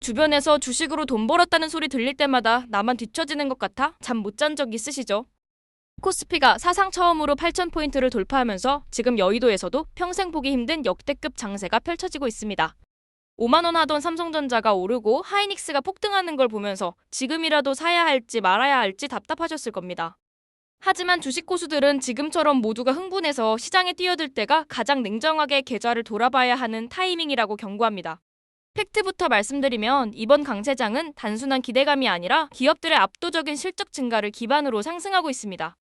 주변에서 주식으로 돈 벌었다는 소리 들릴 때마다 나만 뒤처지는 것 같아 잠 못 잔 적 있으시죠? 코스피가 사상 처음으로 8,000포인트를 돌파하면서 지금 여의도에서도 평생 보기 힘든 역대급 장세가 펼쳐지고 있습니다. 5만 원 하던 삼성전자가 오르고 하이닉스가 폭등하는 걸 보면서 지금이라도 사야 할지 말아야 할지 답답하셨을 겁니다. 하지만 주식 고수들은 지금처럼 모두가 흥분해서 시장에 뛰어들 때가 가장 냉정하게 계좌를 돌아봐야 하는 타이밍이라고 경고합니다. 팩트부터 말씀드리면 이번 강세장은 단순한 기대감이 아니라 기업들의 압도적인 실적 증가를 기반으로 상승하고 있습니다.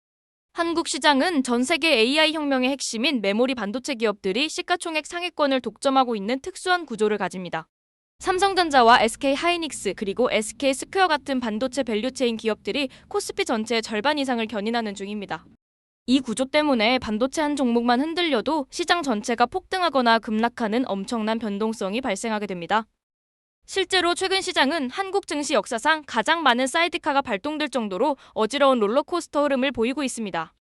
한국 시장은 전 세계 AI 혁명의 핵심인 메모리 반도체 기업들이 시가총액 상위권을 독점하고 있는 특수한 구조를 가집니다. 삼성전자와 SK 하이닉스 그리고 SK 스퀘어 같은 반도체 밸류체인 기업들이 코스피 전체의 절반 이상을 견인하는 중입니다. 이 구조 때문에 반도체 한 종목만 흔들려도 시장 전체가 폭등하거나 급락하는 엄청난 변동성이 발생하게 됩니다. 실제로 최근 시장은 한국 증시 역사상 가장 많은 사이드카가 발동될 정도로 어지러운 롤러코스터 흐름을 보이고 있습니다.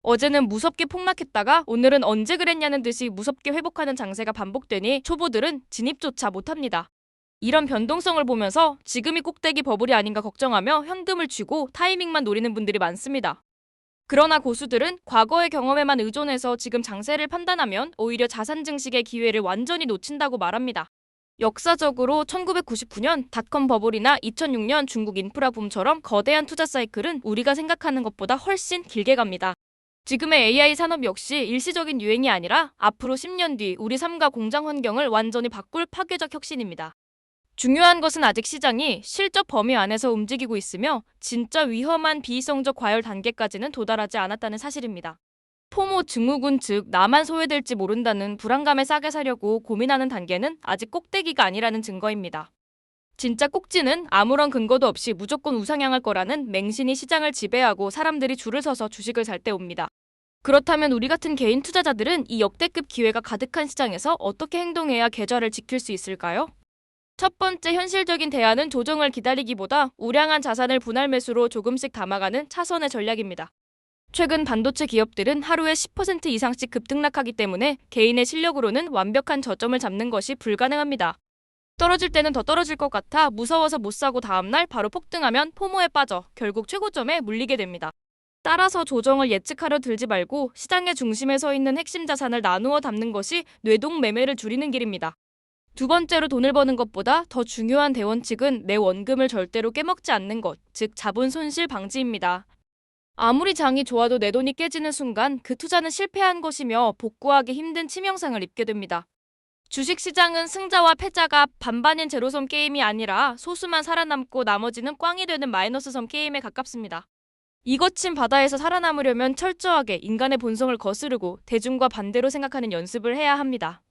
어제는 무섭게 폭락했다가 오늘은 언제 그랬냐는 듯이 무섭게 회복하는 장세가 반복되니 초보들은 진입조차 못합니다. 이런 변동성을 보면서 지금이 꼭대기 버블이 아닌가 걱정하며 현금을 쥐고 타이밍만 노리는 분들이 많습니다. 그러나 고수들은 과거의 경험에만 의존해서 지금 장세를 판단하면 오히려 자산 증식의 기회를 완전히 놓친다고 말합니다. 역사적으로 1999년 닷컴 버블이나 2006년 중국 인프라 붐처럼 거대한 투자 사이클은 우리가 생각하는 것보다 훨씬 길게 갑니다. 지금의 AI 산업 역시 일시적인 유행이 아니라 앞으로 10년 뒤 우리 삶과 공장 환경을 완전히 바꿀 파괴적 혁신입니다. 중요한 것은 아직 시장이 실적 범위 안에서 움직이고 있으며 진짜 위험한 비이성적 과열 단계까지는 도달하지 않았다는 사실입니다. 포모 증후군 즉 나만 소외될지 모른다는 불안감에 싸게 사려고 고민하는 단계는 아직 꼭대기가 아니라는 증거입니다. 진짜 꼭지는 아무런 근거도 없이 무조건 우상향할 거라는 맹신이 시장을 지배하고 사람들이 줄을 서서 주식을 살 때 옵니다. 그렇다면 우리 같은 개인 투자자들은 이 역대급 기회가 가득한 시장에서 어떻게 행동해야 계좌를 지킬 수 있을까요? 첫 번째 현실적인 대안은 조정을 기다리기보다 우량한 자산을 분할 매수로 조금씩 담아가는 차선의 전략입니다. 최근 반도체 기업들은 하루에 10% 이상씩 급등락하기 때문에 개인의 실력으로는 완벽한 저점을 잡는 것이 불가능합니다. 떨어질 때는 더 떨어질 것 같아 무서워서 못 사고 다음날 바로 폭등하면 포모에 빠져 결국 최고점에 물리게 됩니다. 따라서 조정을 예측하려 들지 말고 시장의 중심에 서 있는 핵심 자산을 나누어 담는 것이 뇌동 매매를 줄이는 길입니다. 두 번째로 돈을 버는 것보다 더 중요한 대원칙은 내 원금을 절대로 깨먹지 않는 것, 즉 자본 손실 방지입니다. 아무리 장이 좋아도 내 돈이 깨지는 순간 그 투자는 실패한 것이며 복구하기 힘든 치명상을 입게 됩니다. 주식시장은 승자와 패자가 반반인 제로섬 게임이 아니라 소수만 살아남고 나머지는 꽝이 되는 마이너스섬 게임에 가깝습니다. 이 거친 바다에서 살아남으려면 철저하게 인간의 본성을 거스르고 대중과 반대로 생각하는 연습을 해야 합니다.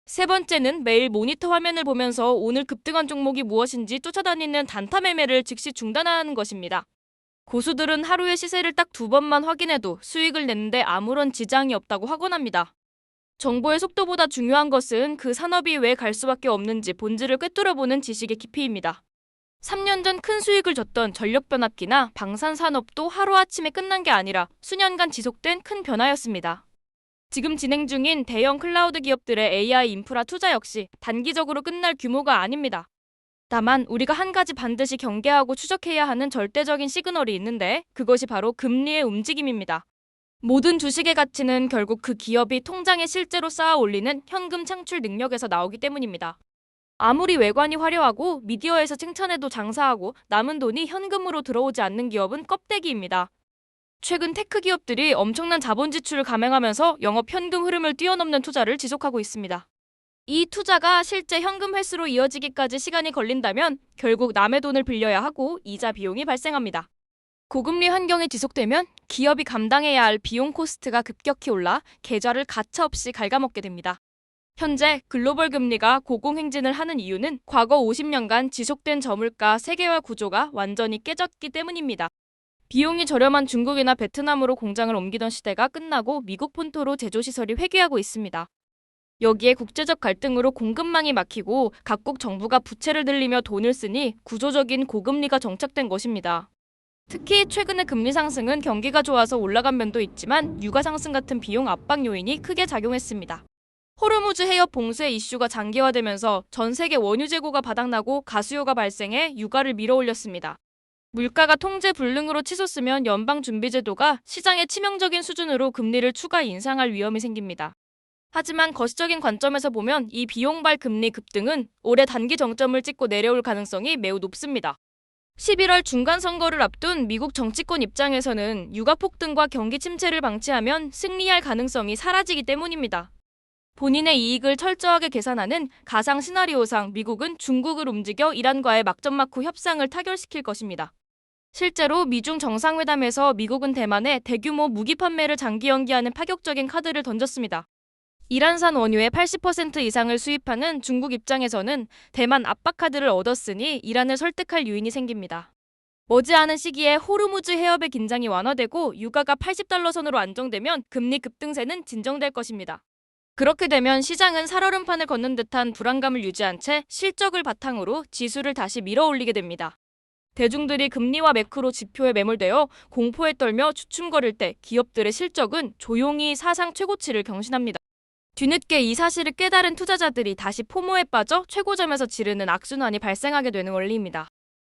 세 번째는 매일 모니터 화면을 보면서 오늘 급등한 종목이 무엇인지 쫓아다니는 단타 매매를 즉시 중단하는 것입니다. 고수들은 하루에 시세를 딱 2번만 확인해도 수익을 내는데 아무런 지장이 없다고 확언합니다. 정보의 속도보다 중요한 것은 그 산업이 왜 갈 수밖에 없는지 본질을 꿰뚫어보는 지식의 깊이입니다. 3년 전 큰 수익을 줬던 전력변압기나 방산산업도 하루아침에 끝난 게 아니라 수년간 지속된 큰 변화였습니다. 지금 진행 중인 대형 클라우드 기업들의 AI 인프라 투자 역시 단기적으로 끝날 규모가 아닙니다. 다만 우리가 한 가지 반드시 경계하고 추적해야 하는 절대적인 시그널이 있는데 그것이 바로 금리의 움직임입니다. 모든 주식의 가치는 결국 그 기업이 통장에 실제로 쌓아 올리는 현금 창출 능력에서 나오기 때문입니다. 아무리 외관이 화려하고 미디어에서 칭찬해도 장사하고 남은 돈이 현금으로 들어오지 않는 기업은 껍데기입니다. 최근 테크 기업들이 엄청난 자본 지출을 감행하면서 영업 현금 흐름을 뛰어넘는 투자를 지속하고 있습니다. 이 투자가 실제 현금 회수로 이어지기까지 시간이 걸린다면 결국 남의 돈을 빌려야 하고 이자 비용이 발생합니다. 고금리 환경이 지속되면 기업이 감당해야 할 비용 코스트가 급격히 올라 계좌를 가차없이 갉아먹게 됩니다. 현재 글로벌 금리가 고공행진을 하는 이유는 과거 50년간 지속된 저물가 세계화 구조가 완전히 깨졌기 때문입니다. 비용이 저렴한 중국이나 베트남으로 공장을 옮기던 시대가 끝나고 미국 본토로 제조시설이 회귀하고 있습니다. 여기에 국제적 갈등으로 공급망이 막히고 각국 정부가 부채를 들리며 돈을 쓰니 구조적인 고금리가 정착된 것입니다. 특히 최근의 금리 상승은 경기가 좋아서 올라간 면도 있지만 유가 상승 같은 비용 압박 요인이 크게 작용했습니다. 호르무즈 해협 봉쇄 이슈가 장기화되면서 전 세계 원유 재고가 바닥나고 가수요가 발생해 유가를 밀어올렸습니다. 물가가 통제 불능으로 치솟으면 연방준비제도가 시장에 치명적인 수준으로 금리를 추가 인상할 위험이 생깁니다. 하지만 거시적인 관점에서 보면 이 비용발 금리 급등은 올해 단기 정점을 찍고 내려올 가능성이 매우 높습니다. 11월 중간선거를 앞둔 미국 정치권 입장에서는 유가 폭등과 경기 침체를 방치하면 승리할 가능성이 사라지기 때문입니다. 본인의 이익을 철저하게 계산하는 가상 시나리오상 미국은 중국을 움직여 이란과의 막전막후 협상을 타결시킬 것입니다. 실제로 미중 정상회담에서 미국은 대만에 대규모 무기 판매를 장기 연기하는 파격적인 카드를 던졌습니다. 이란산 원유의 80% 이상을 수입하는 중국 입장에서는 대만 압박 카드를 얻었으니 이란을 설득할 요인이 생깁니다. 머지않은 시기에 호르무즈 해협의 긴장이 완화되고 유가가 80달러 선으로 안정되면 금리 급등세는 진정될 것입니다. 그렇게 되면 시장은 살얼음판을 걷는 듯한 불안감을 유지한 채 실적을 바탕으로 지수를 다시 밀어올리게 됩니다. 대중들이 금리와 매크로 지표에 매몰되어 공포에 떨며 주춤거릴 때 기업들의 실적은 조용히 사상 최고치를 경신합니다. 뒤늦게 이 사실을 깨달은 투자자들이 다시 포모에 빠져 최고점에서 지르는 악순환이 발생하게 되는 원리입니다.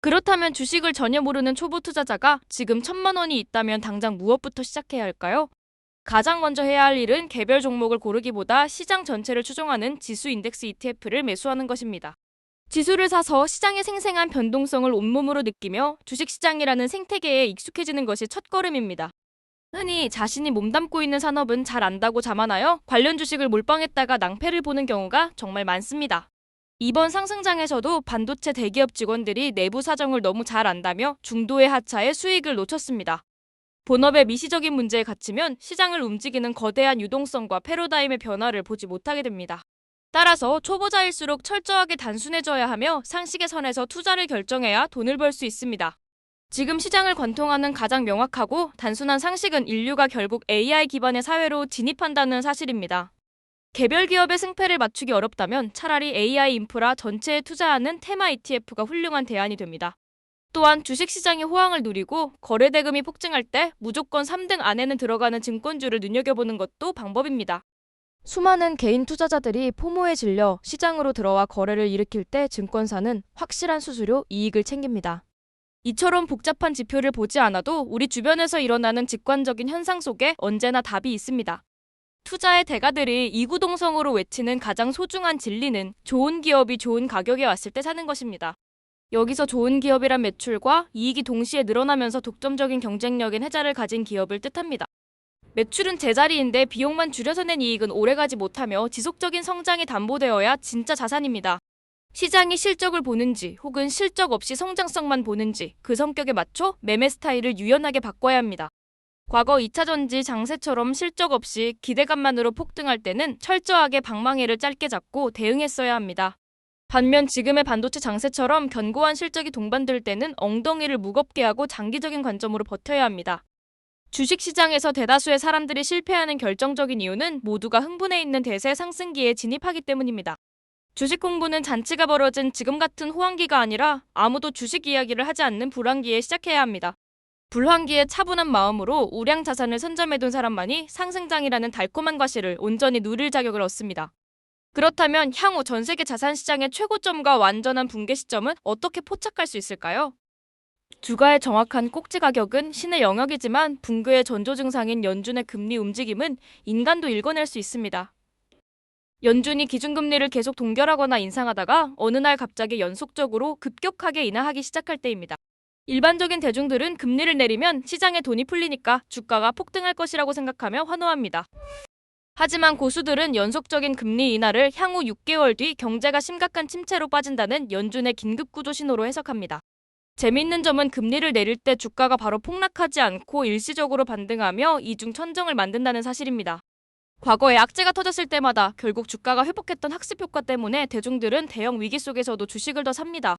그렇다면 주식을 전혀 모르는 초보 투자자가 지금 1,000만 원이 있다면 당장 무엇부터 시작해야 할까요? 가장 먼저 해야 할 일은 개별 종목을 고르기보다 시장 전체를 추종하는 지수 인덱스 ETF를 매수하는 것입니다. 지수를 사서 시장의 생생한 변동성을 온몸으로 느끼며 주식시장이라는 생태계에 익숙해지는 것이 첫걸음입니다. 흔히 자신이 몸담고 있는 산업은 잘 안다고 자만하여 관련 주식을 몰빵했다가 낭패를 보는 경우가 정말 많습니다. 이번 상승장에서도 반도체 대기업 직원들이 내부 사정을 너무 잘 안다며 중도의 하차에 수익을 놓쳤습니다. 본업의 미시적인 문제에 갇히면 시장을 움직이는 거대한 유동성과 패러다임의 변화를 보지 못하게 됩니다. 따라서 초보자일수록 철저하게 단순해져야 하며 상식의 선에서 투자를 결정해야 돈을 벌 수 있습니다. 지금 시장을 관통하는 가장 명확하고 단순한 상식은 인류가 결국 AI 기반의 사회로 진입한다는 사실입니다. 개별 기업의 승패를 맞추기 어렵다면 차라리 AI 인프라 전체에 투자하는 테마 ETF가 훌륭한 대안이 됩니다. 또한 주식시장이 호황을 누리고 거래대금이 폭증할 때 무조건 3등 안에는 들어가는 증권주를 눈여겨보는 것도 방법입니다. 수많은 개인 투자자들이 포모에 질려 시장으로 들어와 거래를 일으킬 때 증권사는 확실한 수수료 이익을 챙깁니다. 이처럼 복잡한 지표를 보지 않아도 우리 주변에서 일어나는 직관적인 현상 속에 언제나 답이 있습니다. 투자의 대가들이 이구동성으로 외치는 가장 소중한 진리는 좋은 기업이 좋은 가격에 왔을 때 사는 것입니다. 여기서 좋은 기업이란 매출과 이익이 동시에 늘어나면서 독점적인 경쟁력인 혜자를 가진 기업을 뜻합니다. 매출은 제자리인데 비용만 줄여서 낸 이익은 오래가지 못하며 지속적인 성장이 담보되어야 진짜 자산입니다. 시장이 실적을 보는지 혹은 실적 없이 성장성만 보는지 그 성격에 맞춰 매매 스타일을 유연하게 바꿔야 합니다. 과거 2차 전지 장세처럼 실적 없이 기대감만으로 폭등할 때는 철저하게 방망이를 짧게 잡고 대응했어야 합니다. 반면 지금의 반도체 장세처럼 견고한 실적이 동반될 때는 엉덩이를 무겁게 하고 장기적인 관점으로 버텨야 합니다. 주식시장에서 대다수의 사람들이 실패하는 결정적인 이유는 모두가 흥분해 있는 대세 상승기에 진입하기 때문입니다. 주식 공부는 잔치가 벌어진 지금 같은 호황기가 아니라 아무도 주식 이야기를 하지 않는 불황기에 시작해야 합니다. 불황기에 차분한 마음으로 우량 자산을 선점해둔 사람만이 상승장이라는 달콤한 과실을 온전히 누릴 자격을 얻습니다. 그렇다면 향후 전 세계 자산시장의 최고점과 완전한 붕괴 시점은 어떻게 포착할 수 있을까요? 주가의 정확한 꼭지 가격은 신의 영역이지만 붕괴의 전조 증상인 연준의 금리 움직임은 인간도 읽어낼 수 있습니다. 연준이 기준금리를 계속 동결하거나 인상하다가 어느 날 갑자기 연속적으로 급격하게 인하하기 시작할 때입니다. 일반적인 대중들은 금리를 내리면 시장에 돈이 풀리니까 주가가 폭등할 것이라고 생각하며 환호합니다. 하지만 고수들은 연속적인 금리 인하를 향후 6개월 뒤 경제가 심각한 침체로 빠진다는 연준의 긴급구조 신호로 해석합니다. 재미있는 점은 금리를 내릴 때 주가가 바로 폭락하지 않고 일시적으로 반등하며 이중천정을 만든다는 사실입니다. 과거에 악재가 터졌을 때마다 결국 주가가 회복했던 학습 효과 때문에 대중들은 대형 위기 속에서도 주식을 더 삽니다.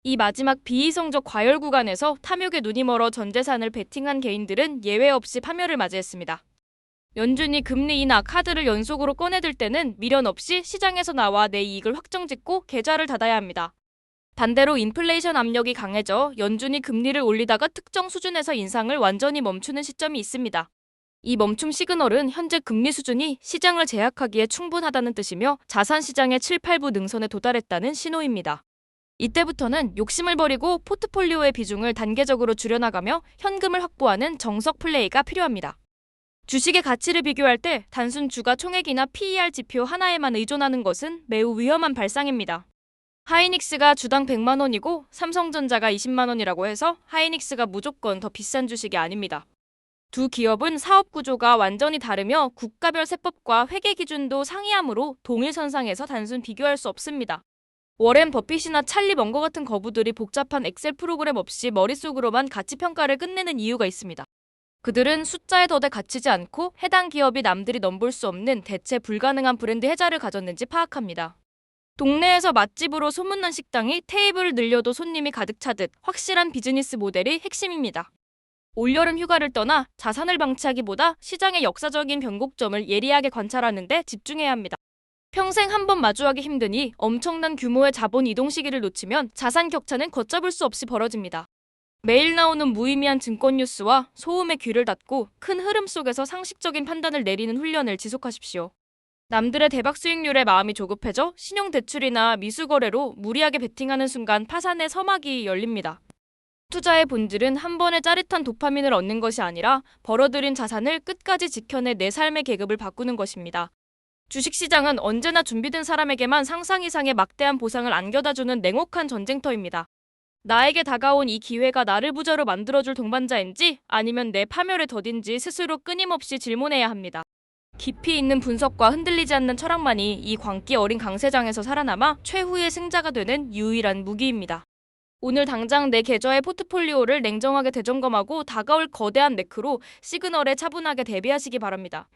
이 마지막 비이성적 과열 구간에서 탐욕에 눈이 멀어 전 재산을 베팅한 개인들은 예외 없이 파멸을 맞이했습니다. 연준이 금리 인하 카드를 연속으로 꺼내들 때는 미련 없이 시장에서 나와 내 이익을 확정짓고 계좌를 닫아야 합니다. 반대로 인플레이션 압력이 강해져 연준이 금리를 올리다가 특정 수준에서 인상을 완전히 멈추는 시점이 있습니다. 이 멈춤 시그널은 현재 금리 수준이 시장을 제약하기에 충분하다는 뜻이며 자산 시장의 7, 8부 능선에 도달했다는 신호입니다. 이때부터는 욕심을 버리고 포트폴리오의 비중을 단계적으로 줄여나가며 현금을 확보하는 정석 플레이가 필요합니다. 주식의 가치를 비교할 때 단순 주가 총액이나 PER 지표 하나에만 의존하는 것은 매우 위험한 발상입니다. 하이닉스가 주당 100만 원이고 삼성전자가 20만 원이라고 해서 하이닉스가 무조건 더 비싼 주식이 아닙니다. 두 기업은 사업 구조가 완전히 다르며 국가별 세법과 회계 기준도 상이하므로 동일 선상에서 단순 비교할 수 없습니다. 워렌 버핏이나 찰리 먼거 같은 거부들이 복잡한 엑셀 프로그램 없이 머릿속으로만 가치 평가를 끝내는 이유가 있습니다. 그들은 숫자에 덫에 갇히지 않고 해당 기업이 남들이 넘볼 수 없는 대체 불가능한 브랜드 혜자를 가졌는지 파악합니다. 동네에서 맛집으로 소문난 식당이 테이블을 늘려도 손님이 가득 차듯 확실한 비즈니스 모델이 핵심입니다. 올여름 휴가를 떠나 자산을 방치하기보다 시장의 역사적인 변곡점을 예리하게 관찰하는 데 집중해야 합니다. 평생 한 번 마주하기 힘드니 엄청난 규모의 자본 이동 시기를 놓치면 자산 격차는 걷잡을 수 없이 벌어집니다. 매일 나오는 무의미한 증권 뉴스와 소음에 귀를 닫고 큰 흐름 속에서 상식적인 판단을 내리는 훈련을 지속하십시오. 남들의 대박 수익률에 마음이 조급해져 신용대출이나 미수거래로 무리하게 베팅하는 순간 파산의 서막이 열립니다. 투자의 본질은 한 번의 짜릿한 도파민을 얻는 것이 아니라 벌어들인 자산을 끝까지 지켜내 내 삶의 계급을 바꾸는 것입니다. 주식시장은 언제나 준비된 사람에게만 상상 이상의 막대한 보상을 안겨다주는 냉혹한 전쟁터입니다. 나에게 다가온 이 기회가 나를 부자로 만들어줄 동반자인지 아니면 내 파멸의 덫인지 스스로 끊임없이 질문해야 합니다. 깊이 있는 분석과 흔들리지 않는 철학만이 이 광기 어린 강세장에서 살아남아 최후의 승자가 되는 유일한 무기입니다. 오늘 당장 내 계좌의 포트폴리오를 냉정하게 되점검하고 다가올 거대한 네크로 시그널에 차분하게 대비하시기 바랍니다.